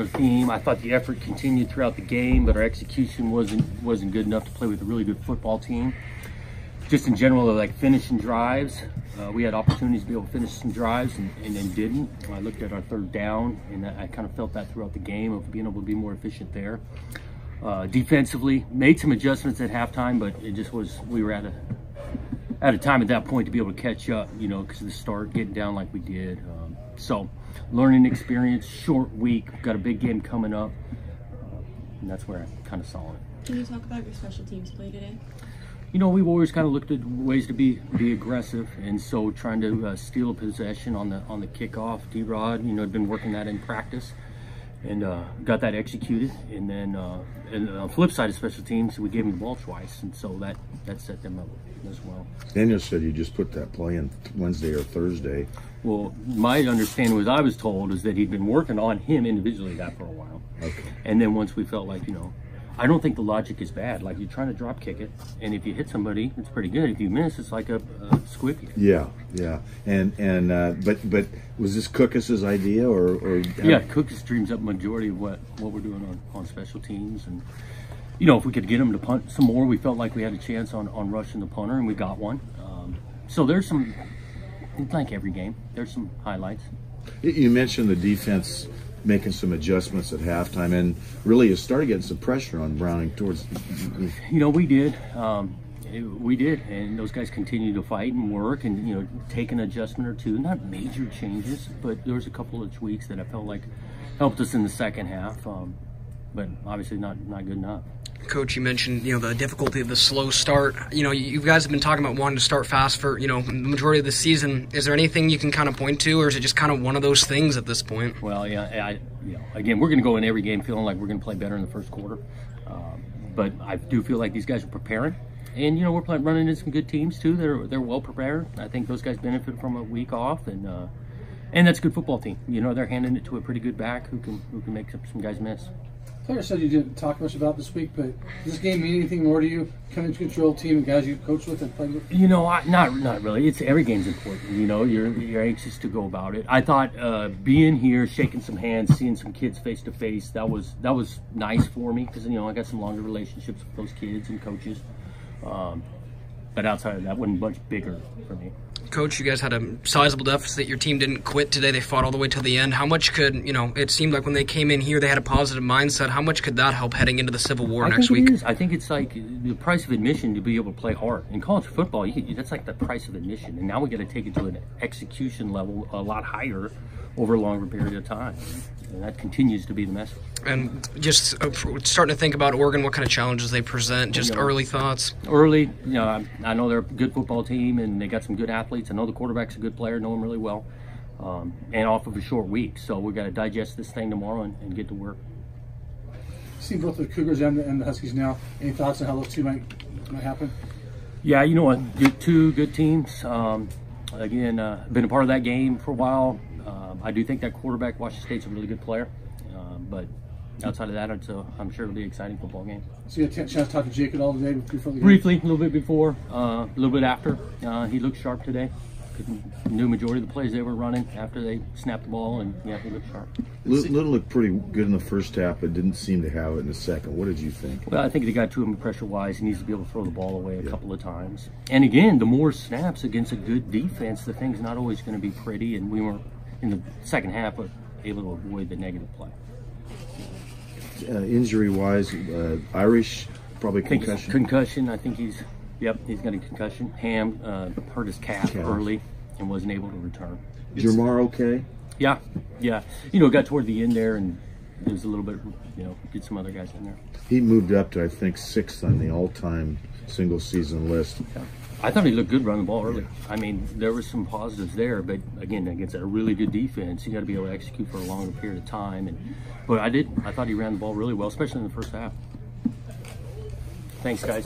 solid team. I thought the effort continued throughout the game, but our execution wasn't good enough to play with a really good football team. Just in general, like finishing drives, we had opportunities to be able to finish some drives and then didn't. I looked at our third down, and I kind of felt that throughout the game of being able to be more efficient there. Defensively, made some adjustments at halftime, but it just was, we were at a time at that point to be able to catch up, you know, because of the start, getting down like we did. So, learning experience, short week, got a big game coming up, and that's where I kind of saw it. Can you talk about your special teams play today? You know, we've always kind of looked at ways to be aggressive, and so trying to steal a possession on the kickoff. D-Rod, you know, had been working that in practice, and got that executed. And then and on the flip side of special teams, we gave them the ball twice, and so that set them up as well. Daniel said you just put that play in Wednesday or Thursday. Well, my understanding was, I was told, is that he'd been working on him individually that for a while. Okay. And then once we felt like, you know, I don't think the logic is bad. Like, you're trying to drop kick it, and if you hit somebody, it's pretty good. If you miss, it's like a squib. Yeah. But was this Cookus' idea, or yeah, Cookus dreams up majority of what we're doing on special teams, and you know, if we could get him to punt some more, we felt like we had a chance on rushing the punter, and we got one. So there's some, like every game, there's some highlights. You mentioned the defense making some adjustments at halftime, and really it started getting some pressure on Browning towards. You know, we did, and those guys continued to fight and work, and you know, take an adjustment or two. Not major changes, but there was a couple of tweaks that I felt like helped us in the second half, but obviously not good enough. Coach, you mentioned, you know, the difficulty of the slow start. You know, you guys have been talking about wanting to start fast for, you know, the majority of the season. Is there anything you can kind of point to, or is it just kind of one of those things at this point? Well, yeah, you know, again, we're going to go in every game feeling like we're going to play better in the first quarter. But I do feel like these guys are preparing. And, you know, we're running into some good teams, too. They're well prepared. I think those guys benefit from a week off, and that's a good football team. You know, they're handing it to a pretty good back who can make some guys miss. Player said you didn't talk much about this week, but does this game mean anything more to you? Coming to control team and guys you coach with and played with? You know, not really. It's every game's important. You know, you're anxious to go about it. I thought being here, shaking some hands, seeing some kids face to face, that was nice for me, because you know, I got some longer relationships with those kids and coaches. But outside of that, wasn't much bigger for me. Coach, you guys had a sizable deficit. Your team didn't quit today. They fought all the way to the end. How much could, you know, it seemed like when they came in here, they had a positive mindset. How much could that help heading into the Civil War next week? I think it's like the price of admission to be able to play hard. In college football, that's like the price of admission. And now we got to take it to an execution level a lot higher over a longer period of time. And that continues to be the message. And just starting to think about Oregon, what kind of challenges they present, just early thoughts? Early, you know, I know they're a good football team and they got some good athletes. I know the quarterback's a good player, know him really well, and off of a short week. So we've got to digest this thing tomorrow and get to work. See both the Cougars and the Huskies now. Any thoughts on how those two might happen? Yeah, you know what, two good teams. Again, been a part of that game for a while. I do think that quarterback, Washington State's a really good player, but outside of that, I'm sure it'll be an exciting football game. So you had a chance to talk to Jake at all today before the game? Briefly, a little bit before, a little bit after. He looked sharp today. Knew majority of the plays they were running after they snapped the ball, and yeah, he looked sharp. Little looked pretty good in the first half, but didn't seem to have it in the second. What did you think? Well, I think they got to him pressure-wise. He needs to be able to throw the ball away a couple of times. And again, the more snaps against a good defense, the thing's not always going to be pretty, and we weren't in the second half able to avoid the negative play. Injury-wise, Irish, probably concussion. Concussion. I think he's got a concussion. Ham hurt his calf early and wasn't able to return. Jamar okay? Yeah. You know, got toward the end there, and there was a little bit, you know, get some other guys in there. He moved up to, I think, 6th on the all-time single-season list. Yeah. I thought he looked good running the ball early. I mean, there were some positives there, but again, against a really good defense, you got to be able to execute for a longer period of time. But I thought he ran the ball really well, especially in the first half. Thanks, guys.